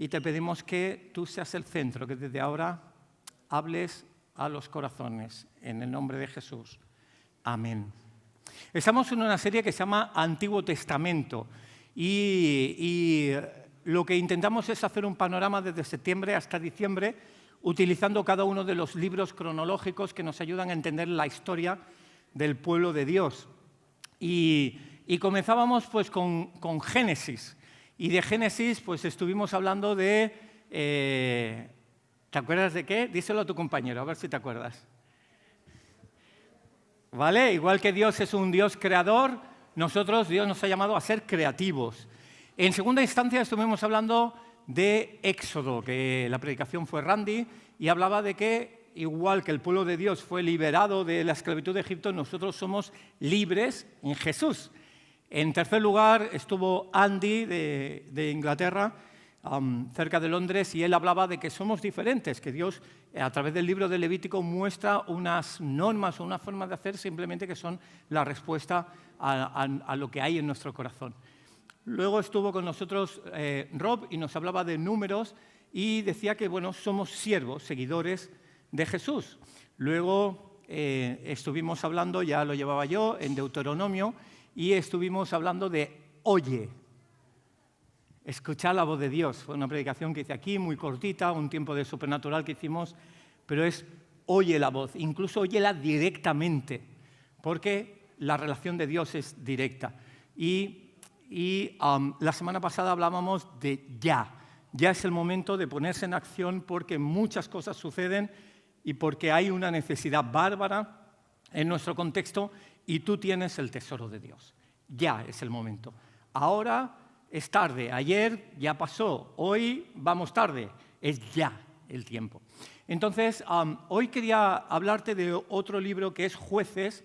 y te pedimos que tú seas el centro, que desde ahora hables a los corazones, en el nombre de Jesús. Amén. Estamos en una serie que se llama Antiguo Testamento y lo que intentamos es hacer un panorama desde septiembre hasta diciembre, utilizando cada uno de los libros cronológicos que nos ayudan a entender la historia del pueblo de Dios. Y comenzábamos pues con Génesis. Y de Génesis pues estuvimos hablando de... ¿te acuerdas de qué? Díselo a tu compañero, a ver si te acuerdas. ¿Vale? Igual que Dios es un Dios creador, Dios nos ha llamado a ser creativos. En segunda instancia estuvimos hablando de Éxodo, que la predicación fue Randy, y hablaba de que, igual que el pueblo de Dios fue liberado de la esclavitud de Egipto, nosotros somos libres en Jesús. En tercer lugar estuvo Andy de Inglaterra, cerca de Londres, y él hablaba de que somos diferentes, que Dios a través del libro de Levítico muestra unas normas o una forma de hacer simplemente que son la respuesta a lo que hay en nuestro corazón. Luego estuvo con nosotros Rob y nos hablaba de números y decía que bueno, somos siervos, seguidores de Jesús. Luego estuvimos hablando, ya lo llevaba yo, en Deuteronomio, y estuvimos hablando de oye. Escuchar la voz de Dios. Fue una predicación que hice aquí, muy cortita, un tiempo de supernatural que hicimos, pero es oye la voz, incluso óyela directamente, porque la relación de Dios es directa. Y la semana pasada hablábamos de ya. Ya es el momento de ponerse en acción porque muchas cosas suceden y porque hay una necesidad bárbara en nuestro contexto y tú tienes el tesoro de Dios. Ya es el momento. Ahora es tarde, ayer ya pasó, hoy vamos tarde, es ya el tiempo. Entonces, hoy quería hablarte de otro libro que es Jueces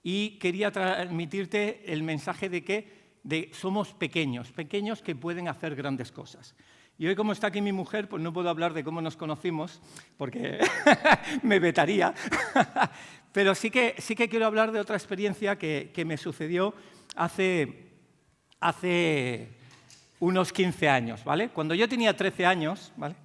y quería transmitirte el mensaje de que somos pequeños que pueden hacer grandes cosas. Y hoy, como está aquí mi mujer, pues no puedo hablar de cómo nos conocimos, porque me vetaría, pero sí que quiero hablar de otra experiencia que me sucedió hace unos 15 años, ¿vale? Cuando yo tenía 13 años, ¿vale?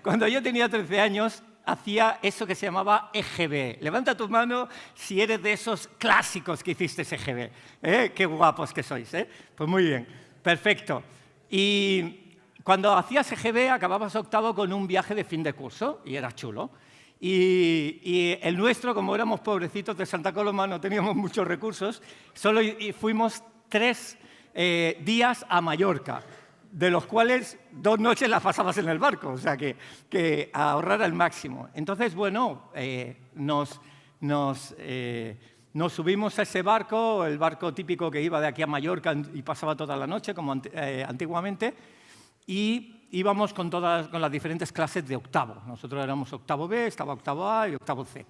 Cuando yo tenía 13 años, hacía eso que se llamaba EGB. Levanta tu mano si eres de esos clásicos que hiciste EGB. Qué guapos que sois, ¿eh? Pues muy bien, perfecto. Y cuando hacías EGB acababas octavo con un viaje de fin de curso y era chulo. Y el nuestro, como éramos pobrecitos de Santa Coloma, no teníamos muchos recursos, solo fuimos 3 días a Mallorca, de los cuales 2 noches las pasabas en el barco, o sea que ahorrar al máximo. Entonces, bueno, nos subimos a ese barco, el barco típico que iba de aquí a Mallorca y pasaba toda la noche, como antiguamente, y íbamos con las diferentes clases de octavo. Nosotros éramos octavo B, estaba octavo A y octavo C.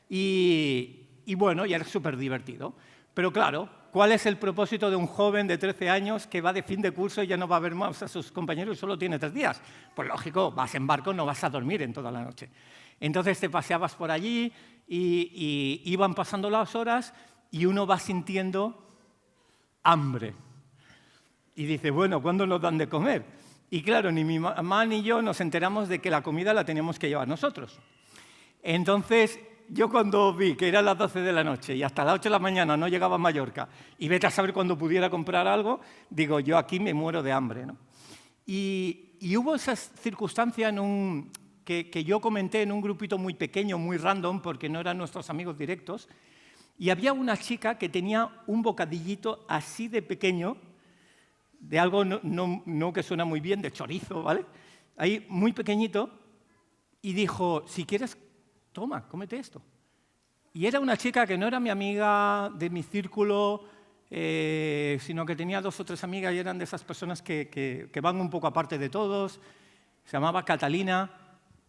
Y bueno, ya era súper divertido. Pero claro, ¿cuál es el propósito de un joven de 13 años que va de fin de curso y ya no va a ver más a sus compañeros y solo tiene 3 días? Pues lógico, vas en barco, no vas a dormir en toda la noche. Entonces te paseabas por allí y iban pasando las horas y uno va sintiendo hambre. Y dice, bueno, ¿cuándo nos dan de comer? Y claro, ni mi mamá ni yo nos enteramos de que la comida la teníamos que llevar nosotros. Entonces, yo cuando vi que eran las 12 de la noche y hasta las 8 de la mañana no llegaba a Mallorca y vete a saber cuándo pudiera comprar algo, digo, yo aquí me muero de hambre, ¿no? Y hubo esa circunstancia que yo comenté en un grupito muy pequeño, muy random, porque no eran nuestros amigos directos, y había una chica que tenía un bocadillito así de pequeño, de algo no que suena muy bien, de chorizo, ¿vale? Ahí muy pequeñito, y dijo, si quieres, toma, cómete esto. Y era una chica que no era mi amiga de mi círculo, sino que tenía 2 o 3 amigas y eran de esas personas que van un poco aparte de todos. Se llamaba Catalina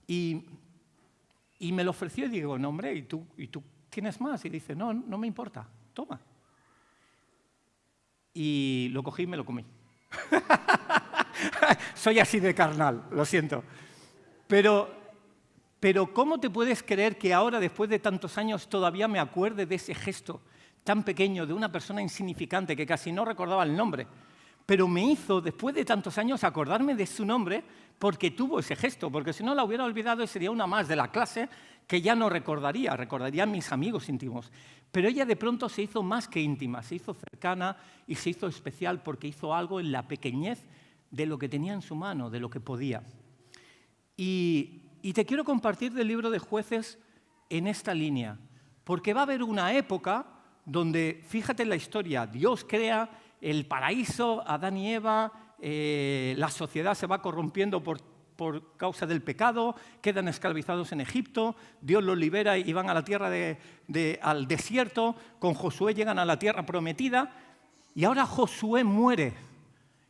y me lo ofreció y digo, no, hombre, ¿y tú tienes más? Y dice, no me importa, toma. Y lo cogí y me lo comí. Soy así de carnal, lo siento. Pero ¿cómo te puedes creer que ahora, después de tantos años, todavía me acuerde de ese gesto tan pequeño de una persona insignificante que casi no recordaba el nombre? pero me hizo, después de tantos años, acordarme de su nombre porque tuvo ese gesto, porque si no la hubiera olvidado y sería una más de la clase que ya no recordaría a mis amigos íntimos. Pero ella de pronto se hizo más que íntima, se hizo cercana y se hizo especial porque hizo algo en la pequeñez de lo que tenía en su mano, de lo que podía. Y te quiero compartir del libro de Jueces en esta línea, porque va a haber una época donde, fíjate en la historia, Dios crea el paraíso, Adán y Eva, la sociedad se va corrompiendo por causa del pecado, quedan esclavizados en Egipto, Dios los libera y van a la tierra al desierto, con Josué llegan a la tierra prometida, y ahora Josué muere.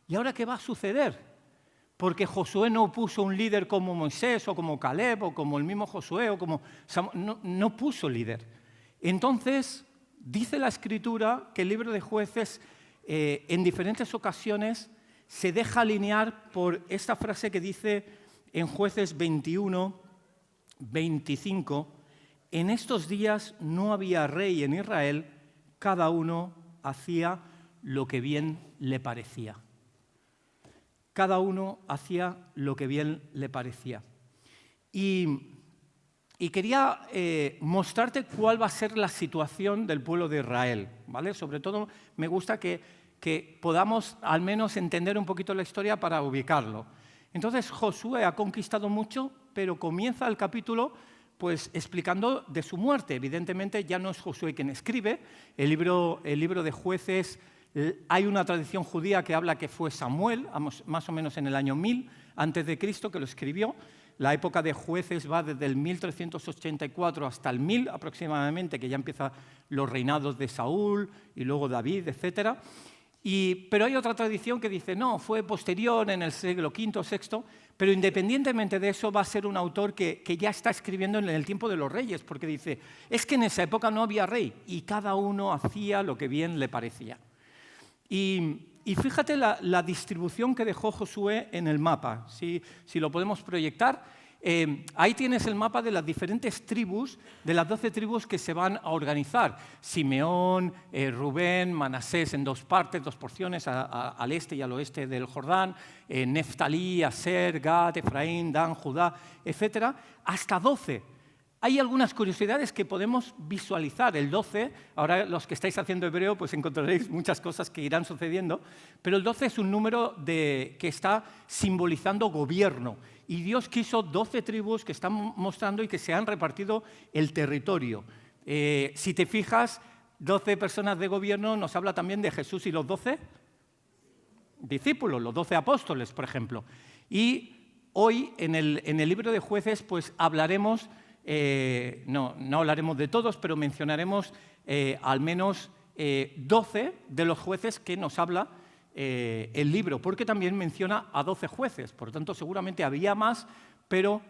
¿Y ahora qué va a suceder? Porque Josué no puso un líder como Moisés o como Caleb o como el mismo Josué o como Samuel, no puso líder. Entonces, dice la Escritura que el libro de Jueces en diferentes ocasiones se deja alinear por esta frase que dice en Jueces 21, 25, en estos días no había rey en Israel, cada uno hacía lo que bien le parecía. Cada uno hacía lo que bien le parecía. Y quería mostrarte cuál va a ser la situación del pueblo de Israel, ¿vale? Sobre todo me gusta que podamos al menos entender un poquito la historia para ubicarlo. Entonces Josué ha conquistado mucho, pero comienza el capítulo pues explicando de su muerte. Evidentemente ya no es Josué quien escribe, el libro de Jueces. Hay una tradición judía que habla que fue Samuel, más o menos en el año 1000 antes de Cristo, que lo escribió. La época de Jueces va desde el 1384 hasta el 1000 aproximadamente, que ya empiezan los reinados de Saúl y luego David, etc. Pero hay otra tradición que dice, no, fue posterior en el siglo V o VI, pero independientemente de eso va a ser un autor que ya está escribiendo en el tiempo de los reyes, porque dice, es que en esa época no había rey y cada uno hacía lo que bien le parecía. Y fíjate la distribución que dejó Josué en el mapa, si lo podemos proyectar. Ahí tienes el mapa de las diferentes tribus, de las 12 tribus que se van a organizar. Simeón, Rubén, Manasés en dos partes, dos porciones, al este y al oeste del Jordán, Neftalí, Aser, Gad, Efraín, Dan, Judá, etc. Hasta 12. Hay algunas curiosidades que podemos visualizar. El 12, ahora los que estáis haciendo hebreo, pues encontraréis muchas cosas que irán sucediendo, pero el 12 es un número que está simbolizando gobierno. Y Dios quiso 12 tribus que están mostrando y que se han repartido el territorio. Si te fijas, 12 personas de gobierno nos habla también de Jesús y los 12 discípulos, los 12 apóstoles, por ejemplo. Y hoy, en el libro de Jueces, pues hablaremos... no hablaremos de todos, pero mencionaremos al menos 12 de los jueces que nos habla el libro, porque también menciona a 12 jueces, por lo tanto seguramente había más, pero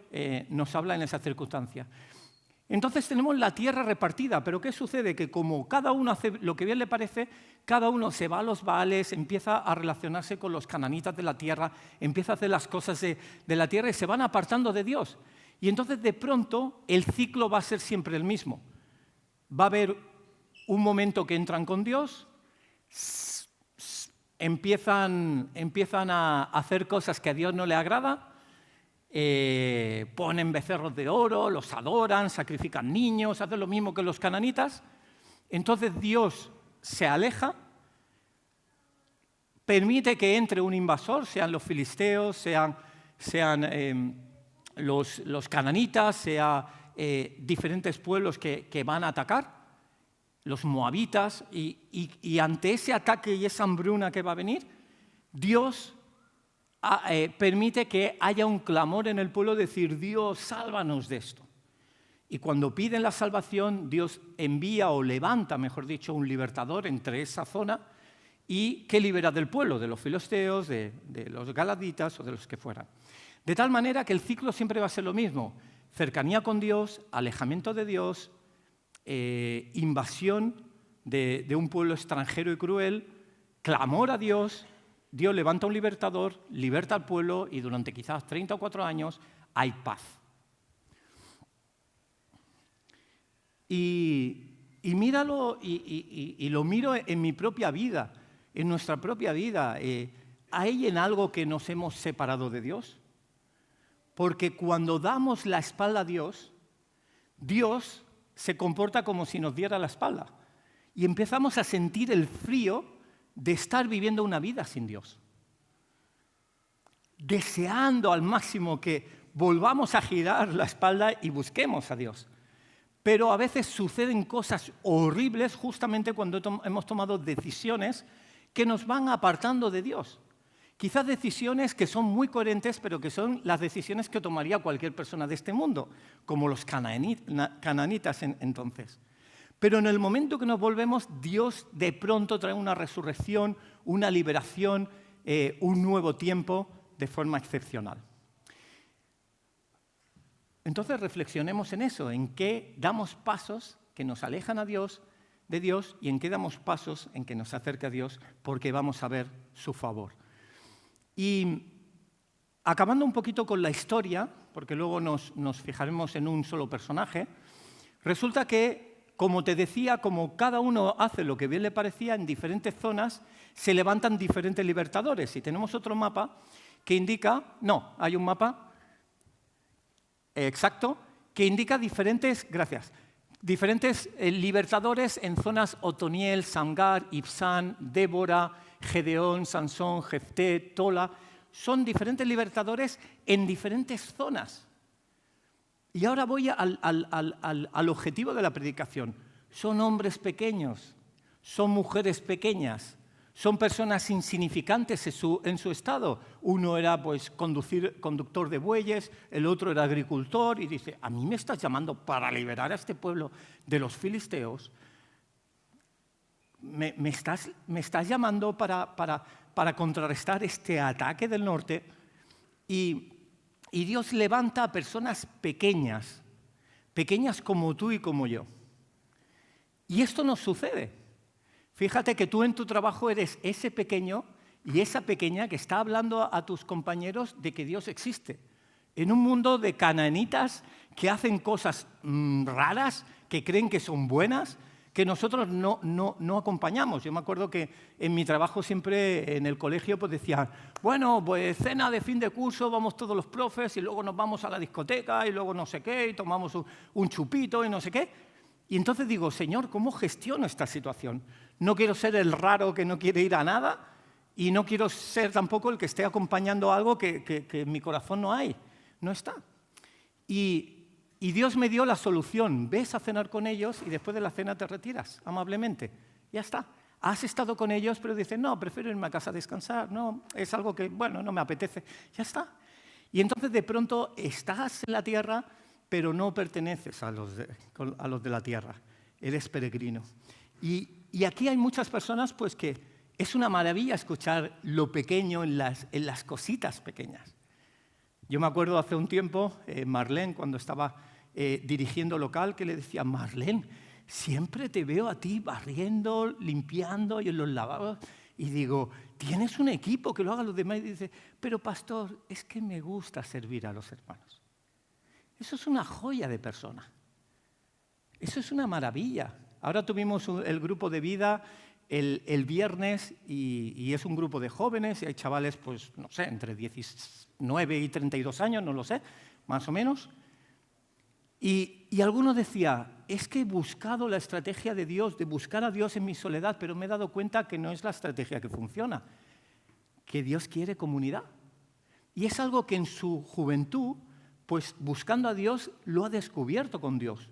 nos habla en esa circunstancia. Entonces tenemos la tierra repartida, pero ¿qué sucede? Que como cada uno hace lo que bien le parece, cada uno se va a los Baales, empieza a relacionarse con los cananitas de la tierra, empieza a hacer las cosas de la tierra y se van apartando de Dios. Y entonces, de pronto, el ciclo va a ser siempre el mismo. Va a haber un momento que entran con Dios, empiezan a hacer cosas que a Dios no le agrada, ponen becerros de oro, los adoran, sacrifican niños, hacen lo mismo que los cananitas. Entonces Dios se aleja, permite que entre un invasor, sean los filisteos, sean los cananitas, sean diferentes pueblos que van a atacar, los moabitas, y ante ese ataque y esa hambruna que va a venir, Dios permite que haya un clamor en el pueblo, decir, Dios, sálvanos de esto. Y cuando piden la salvación, Dios envía o levanta, mejor dicho, un libertador entre esa zona y que libera del pueblo, de los filisteos, de los galaditas o de los que fueran. De tal manera que el ciclo siempre va a ser lo mismo. Cercanía con Dios, alejamiento de Dios, invasión de un pueblo extranjero y cruel, clamor a Dios, Dios levanta un libertador, liberta al pueblo y durante quizás 30 o 4 años hay paz. Y míralo, y lo miro en mi propia vida. en nuestra propia vida, ¿hay en algo que nos hemos separado de Dios? Porque cuando damos la espalda a Dios, Dios se comporta como si nos diera la espalda. Y empezamos a sentir el frío de estar viviendo una vida sin Dios. Deseando al máximo que volvamos a girar la espalda y busquemos a Dios. Pero a veces suceden cosas horribles justamente cuando hemos tomado decisiones que nos van apartando de Dios. Quizás decisiones que son muy coherentes, pero que son las decisiones que tomaría cualquier persona de este mundo, como los cananitas entonces. Pero en el momento que nos volvemos, Dios de pronto trae una resurrección, una liberación, un nuevo tiempo de forma excepcional. Entonces reflexionemos en eso, en qué damos pasos que nos alejan de Dios y en qué damos pasos en que nos acerca a Dios porque vamos a ver su favor. Y acabando un poquito con la historia, porque luego nos fijaremos en un solo personaje, resulta que, como te decía, como cada uno hace lo que bien le parecía, en diferentes zonas se levantan diferentes libertadores. Y tenemos otro mapa que indica, hay un mapa exacto que indica diferentes libertadores en zonas Otoniel, Samgar, Ibsán, Débora, Gedeón, Sansón, Jefté, Tola. Son diferentes libertadores en diferentes zonas. Y ahora voy al objetivo de la predicación. Son hombres pequeños, son mujeres pequeñas, son personas insignificantes en su estado. Uno era conductor de bueyes, el otro era agricultor, y dice, ¿a mí me estás llamando para liberar a este pueblo de los filisteos? ¿Me estás llamando para contrarrestar este ataque del norte? Y Dios levanta a personas pequeñas como tú y como yo. Y esto nos sucede. Fíjate que tú en tu trabajo eres ese pequeño y esa pequeña que está hablando a tus compañeros de que Dios existe. En un mundo de cananitas que hacen cosas raras, que creen que son buenas, que nosotros no acompañamos. Yo me acuerdo que en mi trabajo siempre en el colegio pues decían, bueno, pues cena de fin de curso, vamos todos los profes y luego nos vamos a la discoteca y luego no sé qué y tomamos un chupito y no sé qué. Y entonces digo, Señor, ¿cómo gestiono esta situación? No quiero ser el raro que no quiere ir a nada y no quiero ser tampoco el que esté acompañando algo que en mi corazón no está. Y Dios me dio la solución. Ves a cenar con ellos y después de la cena te retiras amablemente. Ya está. Has estado con ellos, pero dices, no, prefiero irme a casa a descansar. No, es algo que, no me apetece. Ya está. Y entonces de pronto estás en la tierra, pero no perteneces a los de la tierra. Eres peregrino. Y aquí hay muchas personas pues que es una maravilla escuchar lo pequeño en las cositas pequeñas. Yo me acuerdo hace un tiempo, Marlene, cuando estaba dirigiendo local, que le decía, Marlene, siempre te veo a ti barriendo, limpiando y en los lavabos. Y digo, ¿tienes un equipo que lo hagan los demás? Y dice, pero pastor, es que me gusta servir a los hermanos. Eso es una joya de persona. Eso es una maravilla. Ahora tuvimos el grupo de vida el viernes y es un grupo de jóvenes y hay chavales, pues, no sé, entre 19 y 32 años, no lo sé, más o menos. Y alguno decía, es que he buscado la estrategia de Dios, de buscar a Dios en mi soledad, pero me he dado cuenta que no es la estrategia que funciona, que Dios quiere comunidad. Y es algo que en su juventud, pues buscando a Dios, lo ha descubierto con Dios.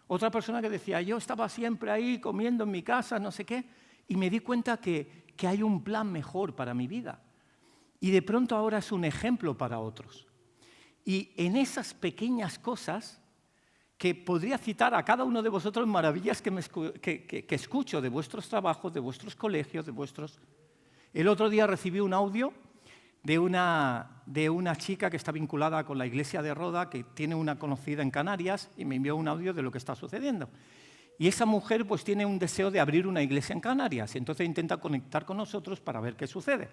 Otra persona que decía, yo estaba siempre ahí comiendo en mi casa, no sé qué, y me di cuenta que hay un plan mejor para mi vida. Y de pronto ahora es un ejemplo para otros. Y en esas pequeñas cosas, que podría citar a cada uno de vosotros maravillas que escucho de vuestros trabajos, de vuestros colegios, de vuestros... El otro día recibí un audio de una chica que está vinculada con la iglesia de Roda, que tiene una conocida en Canarias, y me envió un audio de lo que está sucediendo. Y esa mujer pues tiene un deseo de abrir una iglesia en Canarias, y entonces intenta conectar con nosotros para ver qué sucede.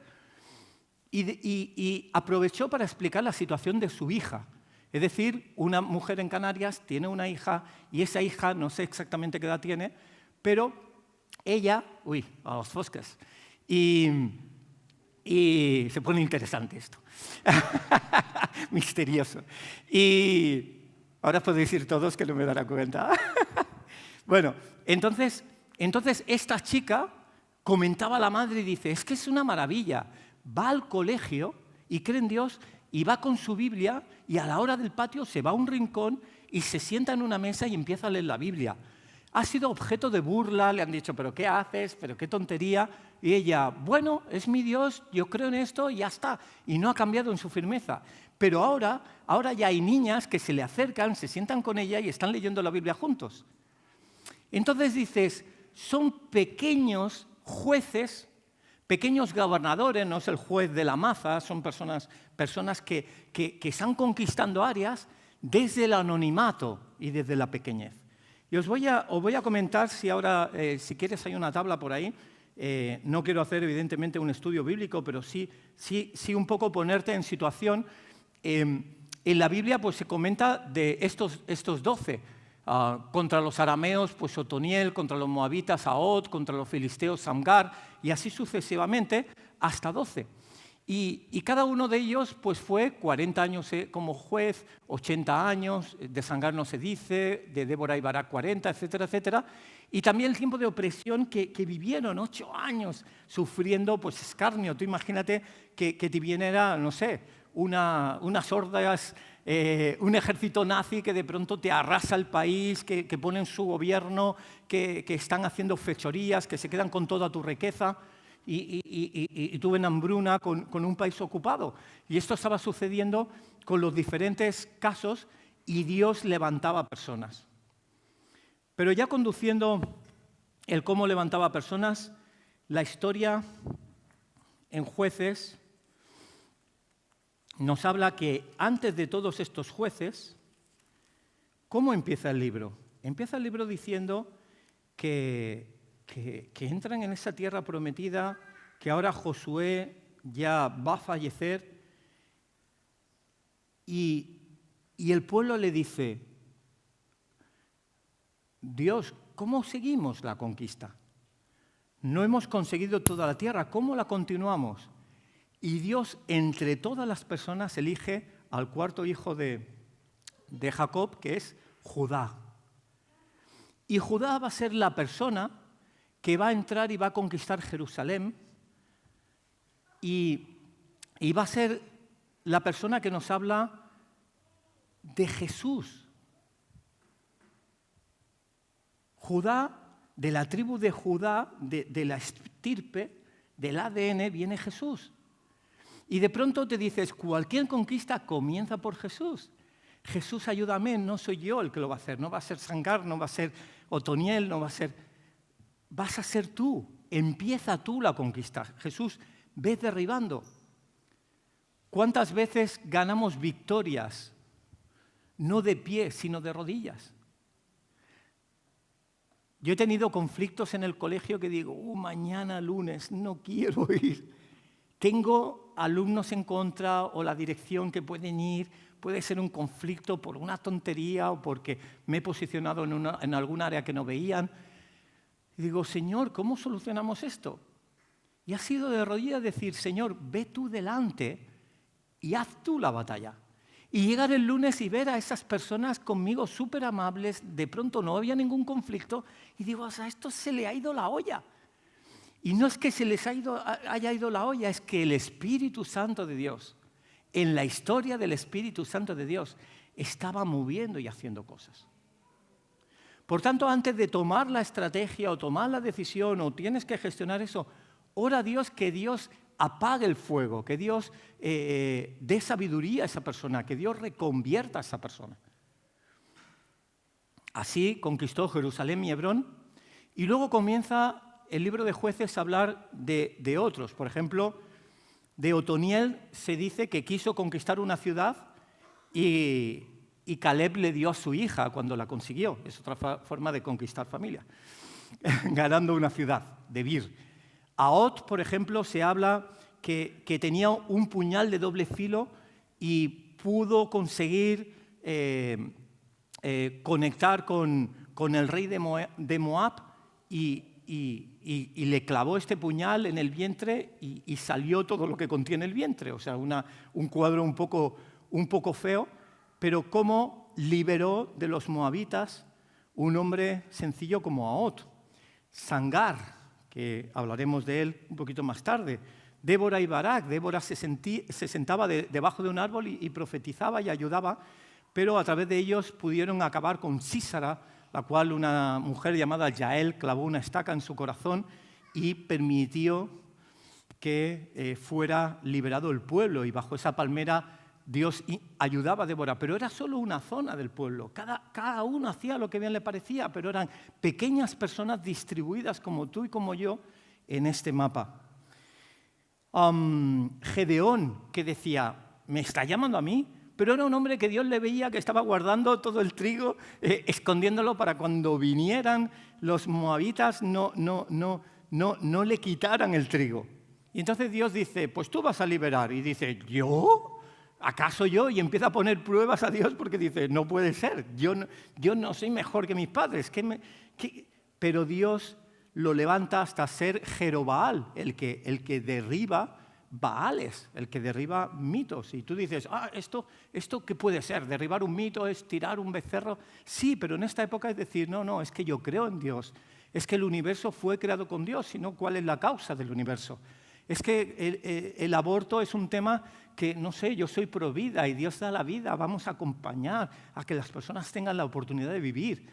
Y aprovechó para explicar la situación de su hija. Es decir, una mujer en Canarias tiene una hija, y esa hija, no sé exactamente qué edad tiene, pero ella, a los fosques, Y se pone interesante esto. Misterioso. Y ahora podéis ir todos que no me darán cuenta. Bueno, entonces esta chica comentaba a la madre y dice, es que es una maravilla. Va al colegio y cree en Dios y va con su Biblia y a la hora del patio se va a un rincón y se sienta en una mesa y empieza a leer la Biblia. Ha sido objeto de burla, le han dicho, ¿pero qué haces? ¿Pero qué tontería? Y ella, bueno, es mi Dios, yo creo en esto y ya está. Y no ha cambiado en su firmeza. Pero ahora ya hay niñas que se le acercan, se sientan con ella y están leyendo la Biblia juntos. Entonces dices, son pequeños jueces, pequeños gobernadores, no es el juez de la maza, son personas que están conquistando áreas desde el anonimato y desde la pequeñez. Y os voy a comentar, si quieres hay una tabla por ahí, no quiero hacer evidentemente un estudio bíblico, pero sí un poco ponerte en situación. En la Biblia pues, se comenta de estos 12, contra los arameos, pues Otoniel, contra los moabitas, Ahod, contra los filisteos, Samgar, y así sucesivamente hasta 12. Y cada uno de ellos pues, fue 40 años como juez, 80 años, de Samgar no se dice, de Débora y Barak 40, etcétera, etcétera. Y también el tiempo de opresión que vivieron 8 años sufriendo pues, escarnio. Tú imagínate que te viniera, no sé, unas hordas, un ejército nazi que de pronto te arrasa el país, que ponen su gobierno, que están haciendo fechorías, que se quedan con toda tu riqueza. Y tuve una hambruna con un país ocupado. Y esto estaba sucediendo con los diferentes casos y Dios levantaba personas. Pero ya conduciendo el cómo levantaba personas, la historia en Jueces nos habla que antes de todos estos jueces, ¿cómo empieza el libro? Empieza el libro diciendo que entran en esa tierra prometida, que ahora Josué ya va a fallecer y el pueblo le dice, Dios, ¿cómo seguimos la conquista? No hemos conseguido toda la tierra, ¿cómo la continuamos? Y Dios, entre todas las personas, elige al cuarto hijo de Jacob, que es Judá. Y Judá va a ser la persona que va a entrar y va a conquistar Jerusalén y va a ser la persona que nos habla de Jesús. Judá, de la tribu de Judá, de la estirpe, del ADN, viene Jesús. Y de pronto te dices, cualquier conquista comienza por Jesús. Jesús, ayúdame, no soy yo el que lo va a hacer. No va a ser Samgar, no va a ser Otoniel, no va a ser... Vas a ser tú, empieza tú la conquista. Jesús, ves derribando. ¿Cuántas veces ganamos victorias? No de pie, sino de rodillas. Yo he tenido conflictos en el colegio que digo, mañana lunes no quiero ir. Tengo alumnos en contra o la dirección que pueden ir. Puede ser un conflicto por una tontería o porque me he posicionado en algún área que no veían. Y digo, Señor, ¿cómo solucionamos esto? Y ha sido de rodillas decir, Señor, ve tú delante y haz tú la batalla. Y llegar el lunes y ver a esas personas conmigo súper amables, de pronto no había ningún conflicto, y digo, a esto se le ha ido la olla. Y no es que se les haya ido la olla, es que el Espíritu Santo de Dios, en la historia del Espíritu Santo de Dios, estaba moviendo y haciendo cosas. Por tanto, antes de tomar la estrategia o tomar la decisión o tienes que gestionar eso, ora a Dios que Dios apague el fuego, que Dios dé sabiduría a esa persona, que Dios reconvierta a esa persona. Así conquistó Jerusalén y Hebrón y luego comienza el libro de Jueces a hablar de otros. Por ejemplo, de Otoniel se dice que quiso conquistar una ciudad y Caleb le dio a su hija cuando la consiguió. Es otra forma de conquistar familia, ganando una ciudad, de Vir. Ahod, por ejemplo, se habla que tenía un puñal de doble filo y pudo conseguir conectar con el rey de Moab y y le clavó este puñal en el vientre y salió todo lo que contiene el vientre. O sea, un cuadro un poco feo, pero cómo liberó de los moabitas un hombre sencillo como Ahot. Sangar, que hablaremos de él un poquito más tarde. Débora y Barak. Débora se sentaba debajo de un árbol y profetizaba y ayudaba, pero a través de ellos pudieron acabar con Sísara, la cual una mujer llamada Yael clavó una estaca en su corazón y permitió que fuera liberado el pueblo. Y bajo esa palmera Dios ayudaba a Débora, pero era solo una zona del pueblo. Cada uno hacía lo que bien le parecía, pero eran pequeñas personas distribuidas como tú y como yo en este mapa. Gedeón, que decía, ¿me está llamando a mí? Pero era un hombre que Dios le veía que estaba guardando todo el trigo, escondiéndolo para cuando vinieran los moabitas no le quitaran el trigo. Y entonces Dios dice, pues tú vas a liberar. Y dice, ¿yo? ¿Acaso yo? Y empieza a poner pruebas a Dios porque dice, no puede ser, yo no soy mejor que mis padres. Pero Dios lo levanta hasta ser Jerobaal, el que derriba Baales, el que derriba mitos. Y tú dices, ¿esto qué puede ser? ¿Derribar un mito es tirar un becerro? Sí, pero en esta época es decir, no, es que yo creo en Dios. Es que el universo fue creado con Dios, sino ¿cuál es la causa del universo? Es que el aborto es un tema que, no sé, yo soy pro vida y Dios da la vida, vamos a acompañar a que las personas tengan la oportunidad de vivir.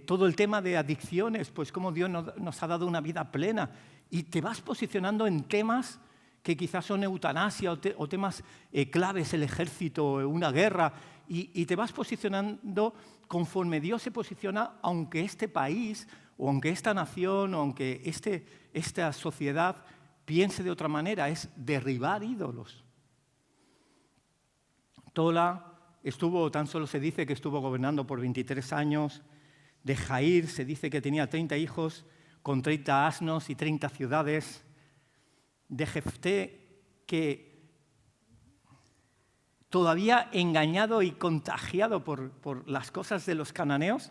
Todo el tema de adicciones, pues cómo Dios nos ha dado una vida plena. Y te vas posicionando en temas que quizás son eutanasia o temas claves, el ejército, una guerra, y te vas posicionando conforme Dios se posiciona, aunque este país, o aunque esta nación, o aunque esta sociedad piense de otra manera, es derribar ídolos. Tola tan solo se dice que estuvo gobernando por 23 años. De Jair se dice que tenía 30 hijos, con 30 asnos y 30 ciudades. De Jefté, que todavía engañado y contagiado por las cosas de los cananeos,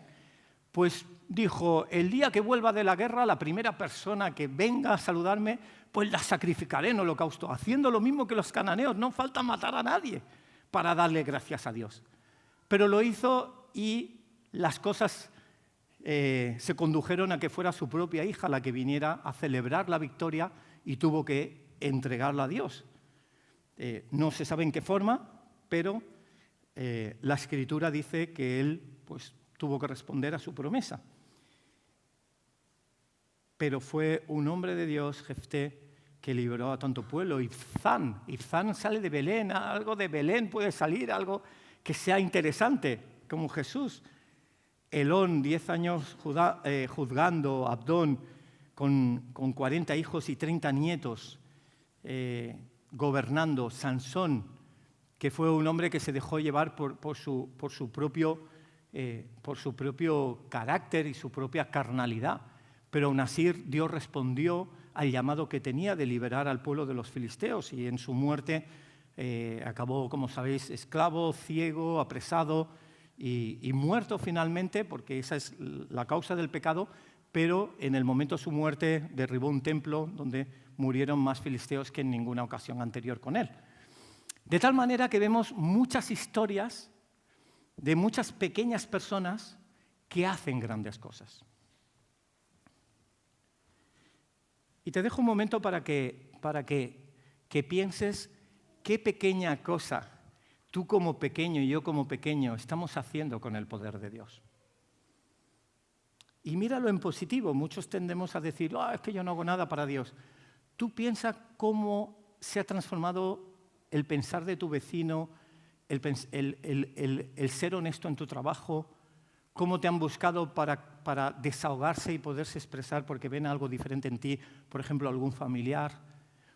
pues dijo, el día que vuelva de la guerra, la primera persona que venga a saludarme, pues la sacrificaré en holocausto, haciendo lo mismo que los cananeos, no falta matar a nadie para darle gracias a Dios. Pero lo hizo y las cosas se condujeron a que fuera su propia hija la que viniera a celebrar la victoria y tuvo que entregarla a Dios. No se sabe en qué forma, pero la Escritura dice que él pues, tuvo que responder a su promesa. Pero fue un hombre de Dios, Jefté, que liberó a tanto pueblo. Ibzán sale de Belén, algo de Belén puede salir, algo que sea interesante, como Jesús. Elón, 10 años juzgando, Abdón, con 40 hijos y 30 nietos, gobernando. Sansón, que fue un hombre que se dejó llevar por su propio carácter y su propia carnalidad. Pero aún así Dios respondió al llamado que tenía de liberar al pueblo de los filisteos y en su muerte acabó, como sabéis, esclavo, ciego, apresado y muerto finalmente, porque esa es la causa del pecado, pero en el momento de su muerte derribó un templo donde murieron más filisteos que en ninguna ocasión anterior con él. De tal manera que vemos muchas historias de muchas pequeñas personas que hacen grandes cosas. Y te dejo un momento para que pienses qué pequeña cosa tú como pequeño y yo como pequeño estamos haciendo con el poder de Dios. Y míralo en positivo. Muchos tendemos a decir, es que yo no hago nada para Dios. Tú piensa cómo se ha transformado el pensar de tu vecino, el ser honesto en tu trabajo, cómo te han buscado para desahogarse y poderse expresar porque ven algo diferente en ti, por ejemplo, algún familiar,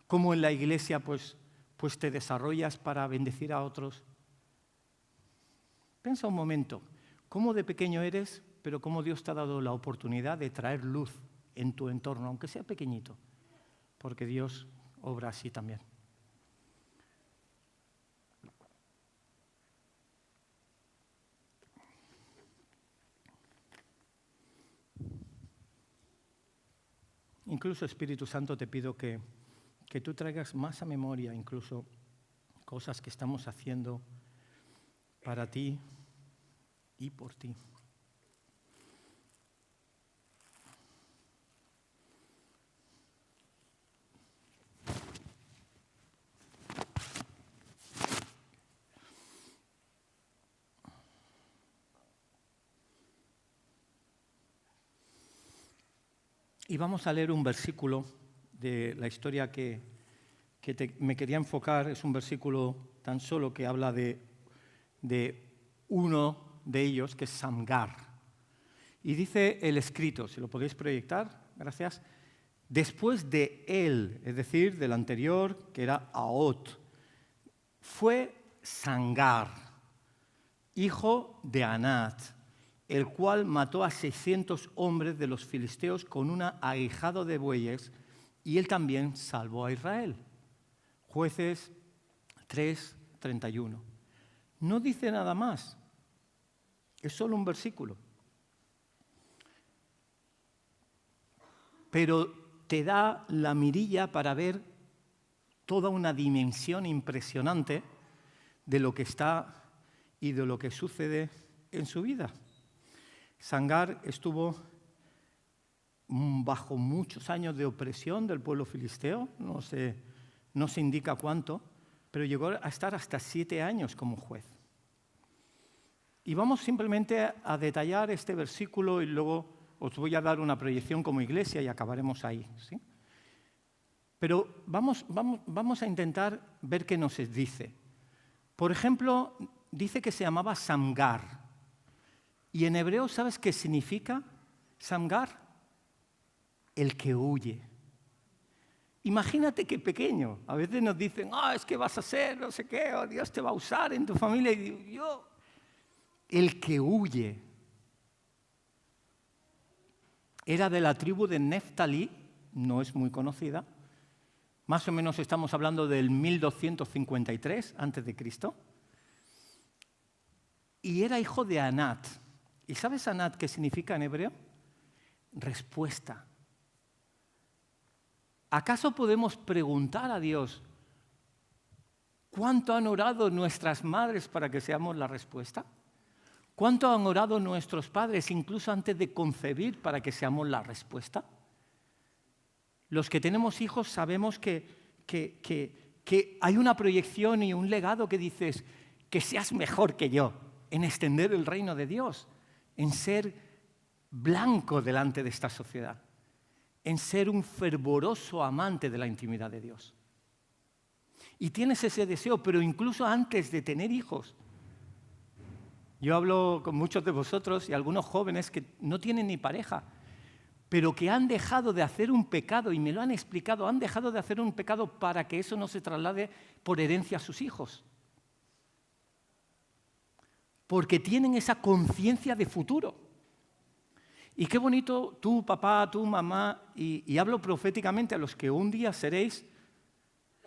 cómo en la iglesia pues te desarrollas para bendecir a otros. Piensa un momento, cómo de pequeño eres, pero cómo Dios te ha dado la oportunidad de traer luz en tu entorno, aunque sea pequeñito, porque Dios obra así también. incluso Espíritu Santo te pido que tú traigas más a memoria incluso cosas que estamos haciendo para ti y por ti. Y vamos a leer un versículo de la historia que me quería enfocar. Es un versículo tan solo que habla de uno de ellos, que es Samgar. Y dice el escrito, si lo podéis proyectar, gracias. Después de él, es decir, del anterior, que era Aot, fue Samgar, hijo de Anat, el cual mató a 600 hombres de los filisteos con un aguijado de bueyes, y él también salvó a Israel. Jueces 3:31. No dice nada más, es solo un versículo. Pero te da la mirilla para ver toda una dimensión impresionante de lo que está y de lo que sucede en su vida. Samgar estuvo bajo muchos años de opresión del pueblo filisteo, no se indica cuánto, pero llegó a estar hasta 7 años como juez. Y vamos simplemente a detallar este versículo y luego os voy a dar una proyección como iglesia y acabaremos ahí, ¿sí? Pero vamos a intentar ver qué nos dice. Por ejemplo, dice que se llamaba Samgar. Y en hebreo, ¿sabes qué significa Samgar? El que huye. Imagínate qué pequeño. A veces nos dicen, es que vas a ser no sé qué, o Dios te va a usar en tu familia. Y digo, yo, el que huye. Era de la tribu de Neftalí, no es muy conocida. Más o menos estamos hablando del 1253 a.C. Y era hijo de Anat. ¿Y sabes Anat qué significa en hebreo? Respuesta. ¿Acaso podemos preguntar a Dios cuánto han orado nuestras madres para que seamos la respuesta? ¿Cuánto han orado nuestros padres incluso antes de concebir para que seamos la respuesta? Los que tenemos hijos sabemos que hay una proyección y un legado que dices que seas mejor que yo en extender el reino de Dios, en ser blanco delante de esta sociedad, en ser un fervoroso amante de la intimidad de Dios. Y tienes ese deseo, pero incluso antes de tener hijos. Yo hablo con muchos de vosotros y algunos jóvenes que no tienen ni pareja, pero que han dejado de hacer un pecado, y me lo han explicado, han dejado de hacer un pecado para que eso no se traslade por herencia a sus hijos. Porque tienen esa conciencia de futuro. Y qué bonito tú, papá, tú, mamá, y hablo proféticamente a los que un día seréis,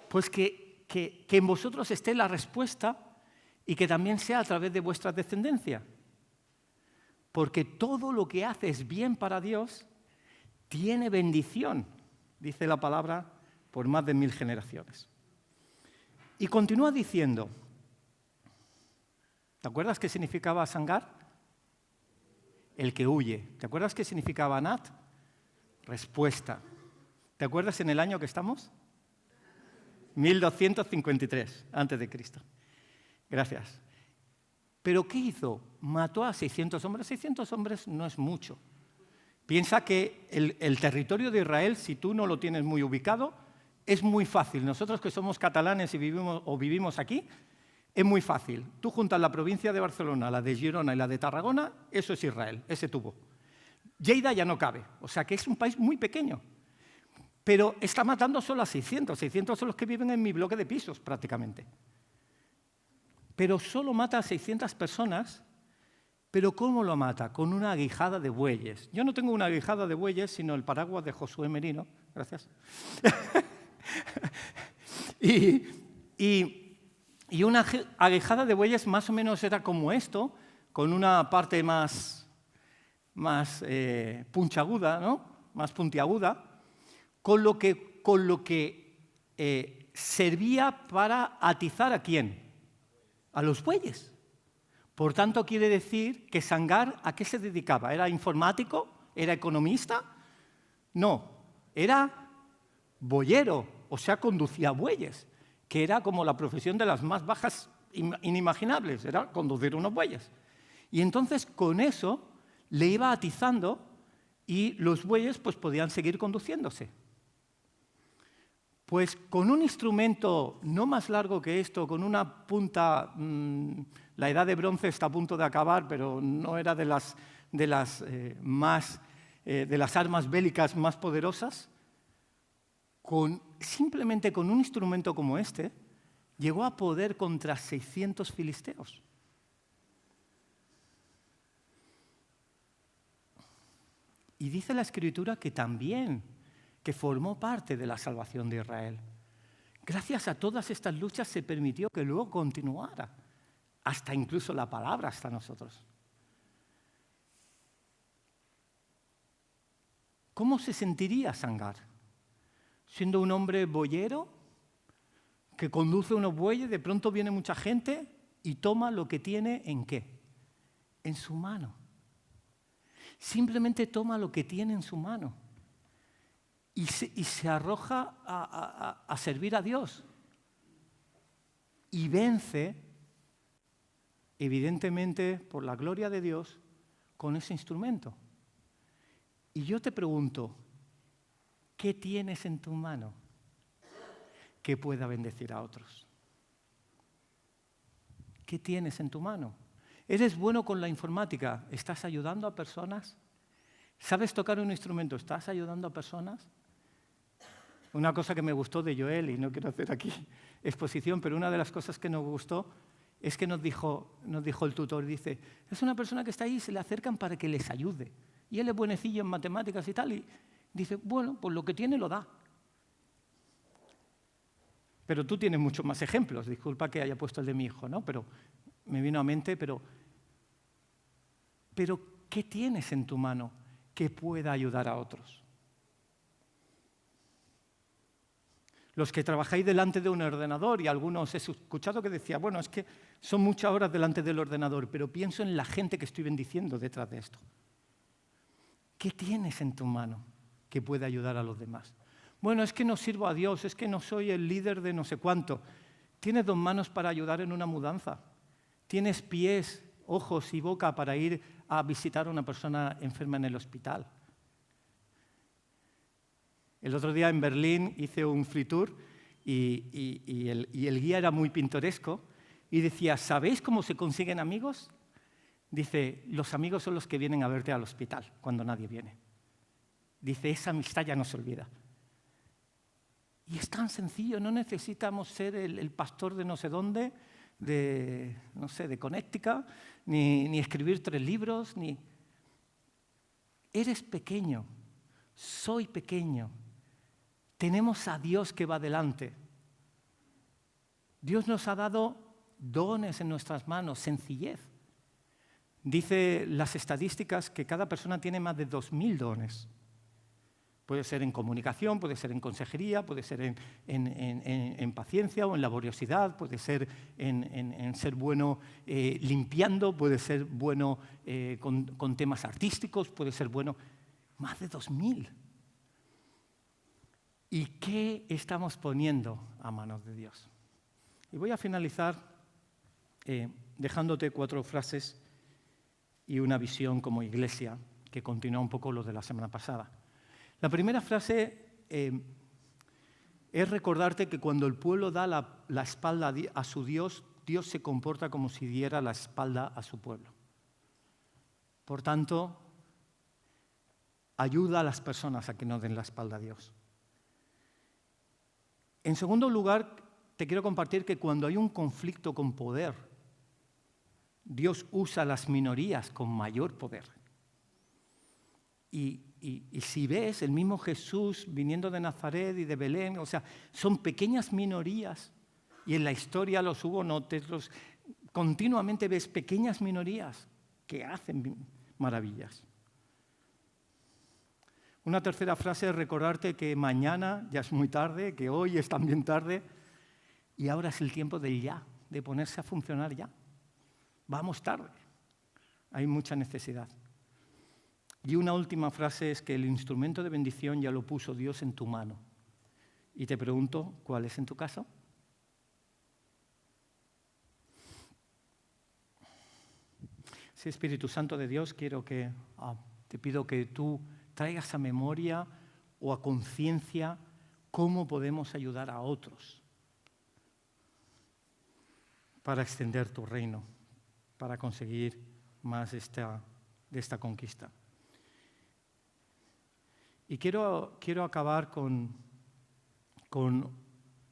pues que en vosotros esté la respuesta y que también sea a través de vuestra descendencia. Porque todo lo que haces bien para Dios tiene bendición, dice la palabra, por más de 1000 generaciones. Y continúa diciendo, ¿te acuerdas qué significaba Samgar? El que huye. ¿Te acuerdas qué significaba Anat? Respuesta. ¿Te acuerdas en el año que estamos? 1253 a.C. Gracias. ¿Pero qué hizo? Mató a 600 hombres. 600 hombres no es mucho. Piensa que el territorio de Israel, si tú no lo tienes muy ubicado, es muy fácil. Nosotros que somos catalanes y vivimos aquí, es muy fácil. Tú juntas la provincia de Barcelona, la de Girona y la de Tarragona, eso es Israel, ese tubo. Lleida ya no cabe, o sea que es un país muy pequeño. Pero está matando solo a 600. 600 son los que viven en mi bloque de pisos prácticamente. Pero solo mata a 600 personas. ¿Pero cómo lo mata? Con una aguijada de bueyes. Yo no tengo una aguijada de bueyes, sino el paraguas de Josué Merino. Gracias. y una aguijada de bueyes más o menos era como esto, con una parte más puntiaguda, ¿no? Más puntiaguda, con lo que servía para atizar ¿a quién? A los bueyes. Por tanto, quiere decir que Shangar, ¿a qué se dedicaba? ¿Era informático? ¿Era economista? No, era boyero, o sea, conducía bueyes, que era como la profesión de las más bajas inimaginables, era conducir unos bueyes. Y entonces, con eso, le iba atizando y los bueyes pues, podían seguir conduciéndose. Pues con un instrumento no más largo que esto, con una punta, la edad de bronce está a punto de acabar, pero no era de las armas bélicas más poderosas, simplemente con un instrumento como este, llegó a poder contra 600 filisteos. Y dice la Escritura que también, que formó parte de la salvación de Israel. Gracias a todas estas luchas se permitió que luego continuara, hasta incluso la palabra hasta nosotros. ¿Cómo se sentiría Shangar? Siendo un hombre boyero que conduce unos bueyes, de pronto viene mucha gente y toma lo que tiene ¿en qué? En su mano. Simplemente toma lo que tiene en su mano y se arroja a servir a Dios. Y vence, evidentemente, por la gloria de Dios, con ese instrumento. Y yo te pregunto, ¿qué tienes en tu mano que pueda bendecir a otros? ¿Qué tienes en tu mano? ¿Eres bueno con la informática? ¿Estás ayudando a personas? ¿Sabes tocar un instrumento? ¿Estás ayudando a personas? Una cosa que me gustó de Joel, y no quiero hacer aquí exposición, pero una de las cosas que nos gustó es que nos dijo el tutor, dice, es una persona que está ahí y se le acercan para que les ayude. Y él es buenecillo en matemáticas y tal, y dice, bueno, pues lo que tiene lo da. Pero tú tienes muchos más ejemplos, disculpa que haya puesto el de mi hijo, ¿no? Pero me vino a mente, pero ¿qué tienes en tu mano que pueda ayudar a otros? Los que trabajáis delante de un ordenador, y algunos he escuchado que decía, bueno, es que son muchas horas delante del ordenador, pero pienso en la gente que estoy bendiciendo detrás de esto. ¿Qué tienes en tu mano que pueda ayudar a los demás? Bueno, es que no sirvo a Dios, es que no soy el líder de no sé cuánto. Tienes 2 manos para ayudar en una mudanza. Tienes pies, ojos y boca para ir a visitar a una persona enferma en el hospital. El otro día en Berlín hice un free tour y el guía era muy pintoresco y decía, ¿sabéis cómo se consiguen amigos? Dice, los amigos son los que vienen a verte al hospital cuando nadie viene. Dice, esa amistad ya no se olvida. Y es tan sencillo, no necesitamos ser el pastor de no sé dónde, de Connecticut, ni escribir 3 libros, ni... Eres pequeño, soy pequeño, tenemos a Dios que va delante. Dios nos ha dado dones en nuestras manos, sencillez. Dice las estadísticas que cada persona tiene más de 2.000 dones. Puede ser en comunicación, puede ser en consejería, puede ser en paciencia o en laboriosidad, puede ser en ser bueno limpiando, puede ser bueno con temas artísticos, puede ser bueno... Más de 2.000. ¿Y qué estamos poniendo a manos de Dios? Y voy a finalizar dejándote 4 frases y una visión como iglesia que continúa un poco lo de la semana pasada. La primera frase es recordarte que cuando el pueblo da la espalda a su Dios, Dios se comporta como si diera la espalda a su pueblo. Por tanto, ayuda a las personas a que no den la espalda a Dios. En segundo lugar, te quiero compartir que cuando hay un conflicto con poder, Dios usa las minorías con mayor poder. Y si ves, el mismo Jesús viniendo de Nazaret y de Belén, o sea, son pequeñas minorías, y en la historia los hugonotes, continuamente ves pequeñas minorías que hacen maravillas. Una tercera frase es recordarte que mañana ya es muy tarde, que hoy es también tarde, y ahora es el tiempo del ya, de ponerse a funcionar ya. Vamos tarde. Hay mucha necesidad. Y una última frase es que el instrumento de bendición ya lo puso Dios en tu mano. Y te pregunto, ¿cuál es en tu caso? Sí, Espíritu Santo de Dios, te pido que tú traigas a memoria o a conciencia cómo podemos ayudar a otros para extender tu reino, para conseguir más de esta conquista. Y quiero acabar con,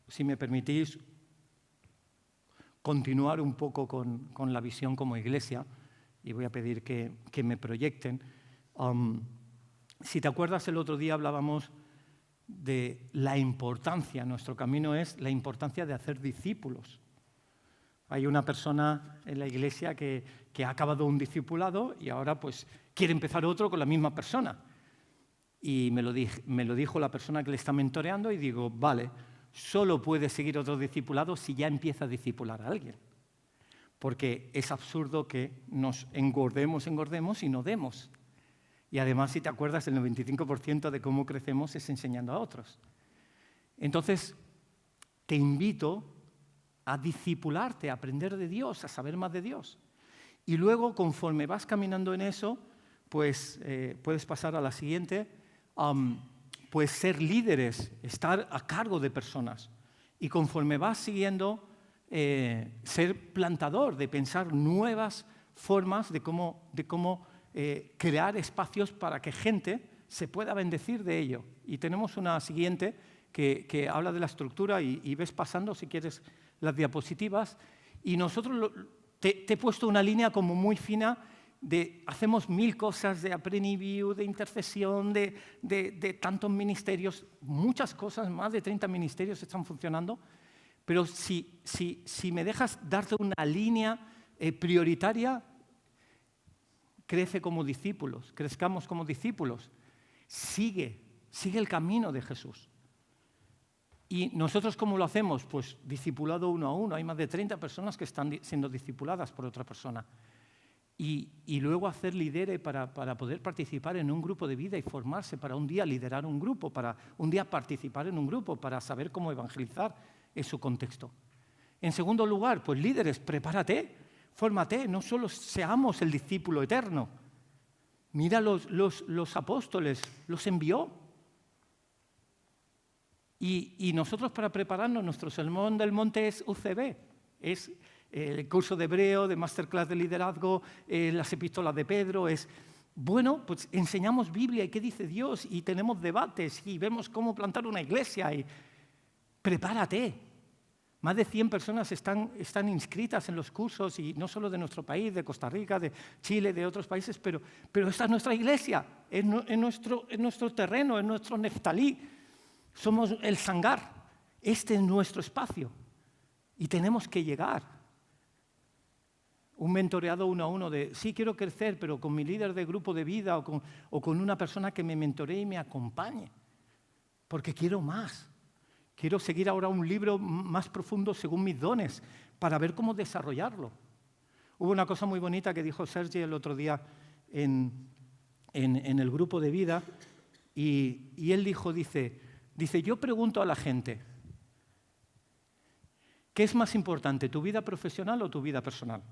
si me permitís, continuar un poco con la visión como iglesia, y voy a pedir que me proyecten. Si te acuerdas, el otro día hablábamos de la importancia, nuestro camino es la importancia de hacer discípulos. Hay una persona en la iglesia que ha acabado un discipulado y ahora pues quiere empezar otro con la misma persona. Y me lo dijo la persona que le está mentoreando y digo, vale, solo puede seguir otro discipulado si ya empieza a discipular a alguien. Porque es absurdo que nos engordemos y no demos. Y además, si te acuerdas, el 95% de cómo crecemos es enseñando a otros. Entonces, te invito a discipularte, a aprender de Dios, a saber más de Dios. Y luego, conforme vas caminando en eso, pues puedes pasar a la siguiente, pues ser líderes, estar a cargo de personas. Y conforme vas siguiendo, ser plantador, de pensar nuevas formas de cómo crear espacios para que gente se pueda bendecir de ello. Y tenemos una siguiente que habla de la estructura y ves pasando, si quieres, las diapositivas. Y nosotros te he puesto una línea como muy fina de hacemos 1000 cosas de Apreniview, de intercesión, de tantos ministerios, muchas cosas, más de 30 ministerios están funcionando. Pero si me dejas darte una línea prioritaria, crece como discípulos, crezcamos como discípulos. Sigue el camino de Jesús. ¿Y nosotros cómo lo hacemos? Pues discipulado uno a uno. Hay más de 30 personas que están siendo discipuladas por otra persona. Y luego hacer lidere para poder participar en un grupo de vida y formarse para un día liderar un grupo, para un día participar en un grupo, para saber cómo evangelizar en su contexto. En segundo lugar, pues líderes, prepárate, fórmate, no solo seamos el discípulo eterno. Mira los apóstoles, los envió. Y nosotros para prepararnos, nuestro sermón del monte es UCB, es el curso de hebreo, de masterclass de liderazgo, las epístolas de Pedro, bueno, pues enseñamos Biblia y qué dice Dios y tenemos debates y vemos cómo plantar una iglesia y prepárate. Más de 100 personas están inscritas en los cursos y no solo de nuestro país, de Costa Rica, de Chile, de otros países, pero esta es nuestra iglesia, es nuestro terreno, es nuestro Neftalí. Somos el Sangar, este es nuestro espacio y tenemos que llegar. Un mentoreado uno a uno de, sí, quiero crecer, pero con mi líder de grupo de vida o con una persona que me mentoree y me acompañe, porque quiero más. Quiero seguir ahora un libro más profundo según mis dones, para ver cómo desarrollarlo. Hubo una cosa muy bonita que dijo Sergi el otro día en el grupo de vida, y él dice, yo pregunto a la gente, ¿qué es más importante, tu vida profesional o tu vida personal?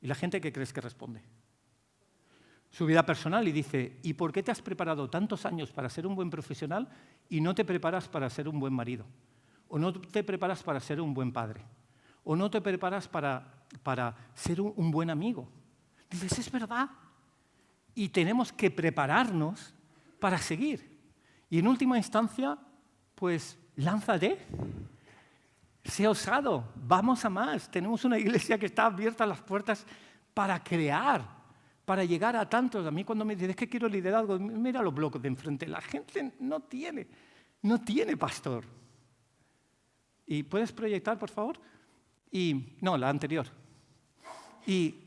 ¿Y la gente qué crees que responde? Su vida personal, y dice, ¿y por qué te has preparado tantos años para ser un buen profesional y no te preparas para ser un buen marido? ¿O no te preparas para ser un buen padre? ¿O no te preparas para ser un buen amigo? Dices, es verdad. Y tenemos que prepararnos para seguir. Y en última instancia, pues lánzate. Sé osado, vamos a más. Tenemos una iglesia que está abierta a las puertas para crear, para llegar a tantos. A mí cuando me dicen, es que quiero liderazgo, mira los bloques de enfrente. La gente no tiene pastor. ¿Y puedes proyectar, por favor? No, la anterior. Y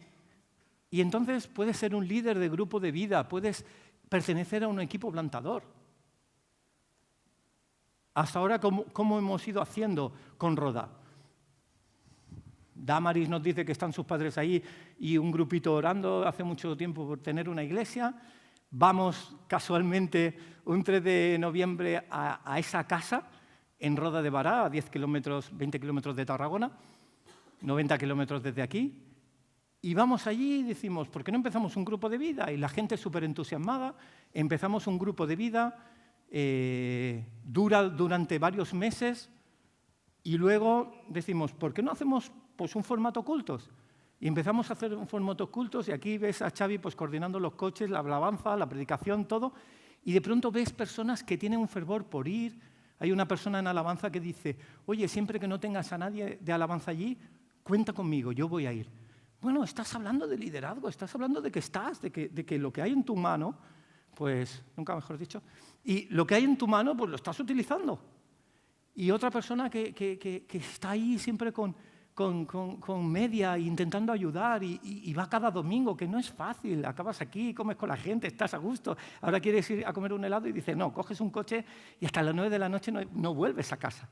entonces puedes ser un líder de grupo de vida, puedes pertenecer a un equipo plantador. Hasta ahora, ¿cómo hemos ido haciendo con Roda? Damaris nos dice que están sus padres ahí y un grupito orando hace mucho tiempo por tener una iglesia. Vamos casualmente un 3 de noviembre a esa casa en Roda de Bará, a 20 kilómetros de Tarragona, 90 kilómetros desde aquí. Y vamos allí y decimos, ¿por qué no empezamos un grupo de vida? Y la gente súper entusiasmada, empezamos un grupo de vida, dura durante varios meses y luego decimos, ¿por qué no hacemos pues, un formato cultos? Y empezamos a hacer un formato cultos y aquí ves a Xavi pues, coordinando los coches, la alabanza, la predicación, todo. Y de pronto ves personas que tienen un fervor por ir. Hay una persona en alabanza que dice, oye, siempre que no tengas a nadie de alabanza allí, cuenta conmigo, yo voy a ir. Bueno, estás hablando de liderazgo, estás hablando de que estás, de que lo que hay en tu mano, pues, nunca mejor dicho, y lo que hay en tu mano, pues lo estás utilizando. Y otra persona que está ahí siempre con media, intentando ayudar, y va cada domingo, que no es fácil. Acabas aquí, comes con la gente, estás a gusto. Ahora quieres ir a comer un helado y dices, no, coges un coche y hasta las 9 de la noche no vuelves a casa.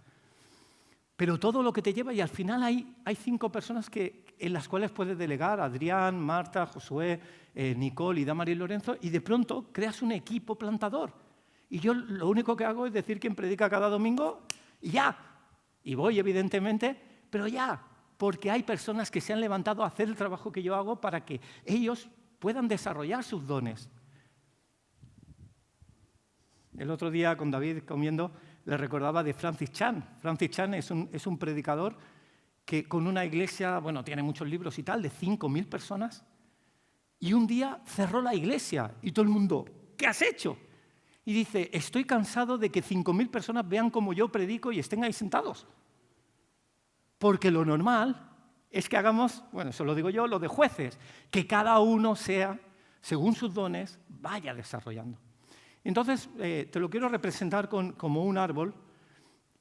Pero todo lo que te lleva, y al final hay 5 personas en las cuales puedes delegar, Adrián, Marta, Josué, Nicole y Damaris Lorenzo, y de pronto creas un equipo plantador. Y yo lo único que hago es decir quién predica cada domingo, y ya. Y voy, evidentemente, pero ya, porque hay personas que se han levantado a hacer el trabajo que yo hago para que ellos puedan desarrollar sus dones. El otro día, con David comiendo, le recordaba de Francis Chan. Francis Chan es un predicador que con una iglesia, bueno, tiene muchos libros y tal, de 5.000 personas, y un día cerró la iglesia y todo el mundo, ¿qué has hecho? Y dice, estoy cansado de que 5.000 personas vean cómo yo predico y estén ahí sentados. Porque lo normal es que hagamos, bueno, eso lo digo yo, lo de jueces, que cada uno sea, según sus dones, vaya desarrollando. Entonces, te lo quiero representar como un árbol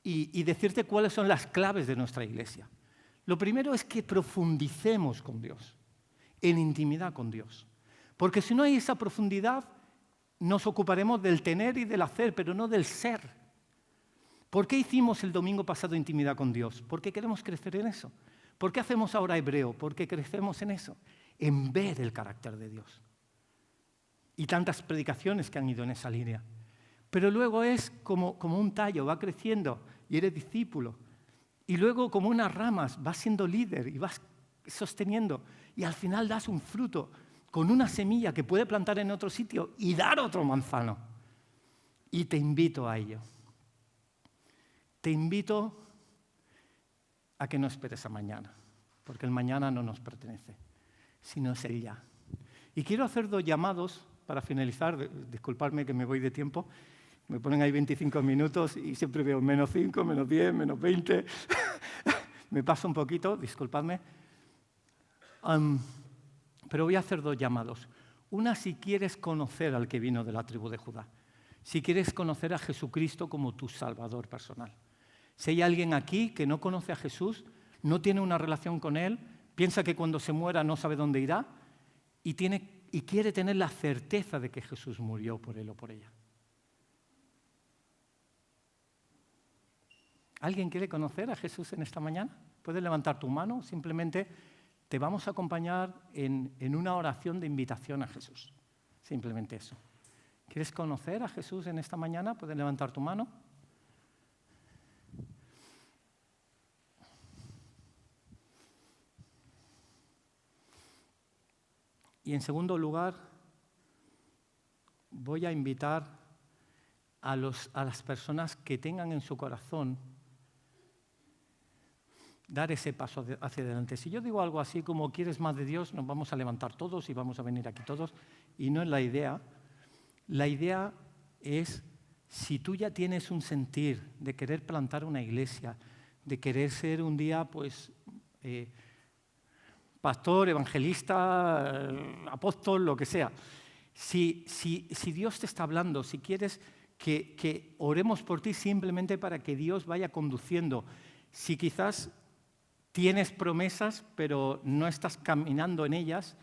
y decirte cuáles son las claves de nuestra iglesia. Lo primero es que profundicemos con Dios, en intimidad con Dios. Porque si no hay esa profundidad, nos ocuparemos del tener y del hacer, pero no del ser. ¿Por qué hicimos el domingo pasado intimidad con Dios? Porque queremos crecer en eso. ¿Por qué hacemos ahora hebreo? Porque crecemos en eso, en ver el carácter de Dios. Y tantas predicaciones que han ido en esa línea. Pero luego es como un tallo, va creciendo y eres discípulo. Y luego como unas ramas vas siendo líder y vas sosteniendo. Y al final das un fruto con una semilla que puede plantar en otro sitio y dar otro manzano. Y te invito a ello. Te invito a que no esperes a mañana, porque el mañana no nos pertenece, sino es el ya. Y quiero hacer 2 llamados para finalizar, disculpadme que me voy de tiempo, me ponen ahí 25 minutos y siempre veo -5, -10, -20, me paso un poquito, disculpadme. Pero voy a hacer 2 llamados. Una, si quieres conocer al que vino de la tribu de Judá, si quieres conocer a Jesucristo como tu Salvador personal. Si hay alguien aquí que no conoce a Jesús, no tiene una relación con Él, piensa que cuando se muera no sabe dónde irá y quiere tener la certeza de que Jesús murió por él o por ella. ¿Alguien quiere conocer a Jesús en esta mañana? ¿Puedes levantar tu mano? Simplemente te vamos a acompañar en una oración de invitación a Jesús. Simplemente eso. ¿Quieres conocer a Jesús en esta mañana? ¿Puedes levantar tu mano? Y en segundo lugar, voy a invitar a las personas que tengan en su corazón dar ese paso hacia adelante. Si yo digo algo así como ¿quieres más de Dios?, nos vamos a levantar todos y vamos a venir aquí todos. Y no es la idea. La idea es, si tú ya tienes un sentir de querer plantar una iglesia, de querer ser un día, pues, pastor, evangelista, apóstol, lo que sea. Si Dios te está hablando, si quieres que oremos por ti simplemente para que Dios vaya conduciendo, si quizás tienes promesas pero no estás caminando en ellas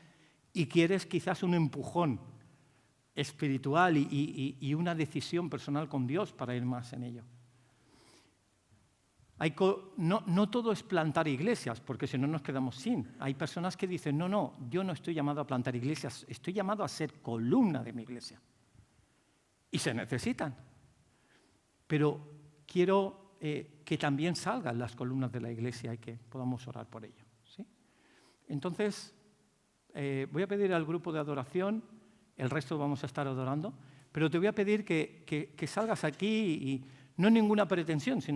y quieres quizás un empujón espiritual y una decisión personal con Dios para ir más en ello. No todo es plantar iglesias, porque si no nos quedamos sin. Hay personas que dicen, no, yo no estoy llamado a plantar iglesias, estoy llamado a ser columna de mi iglesia. Y se necesitan. Pero quiero que también salgan las columnas de la iglesia y que podamos orar por ello, ¿sí? Entonces, voy a pedir al grupo de adoración, el resto vamos a estar adorando, pero te voy a pedir que salgas aquí y no ninguna pretensión, sino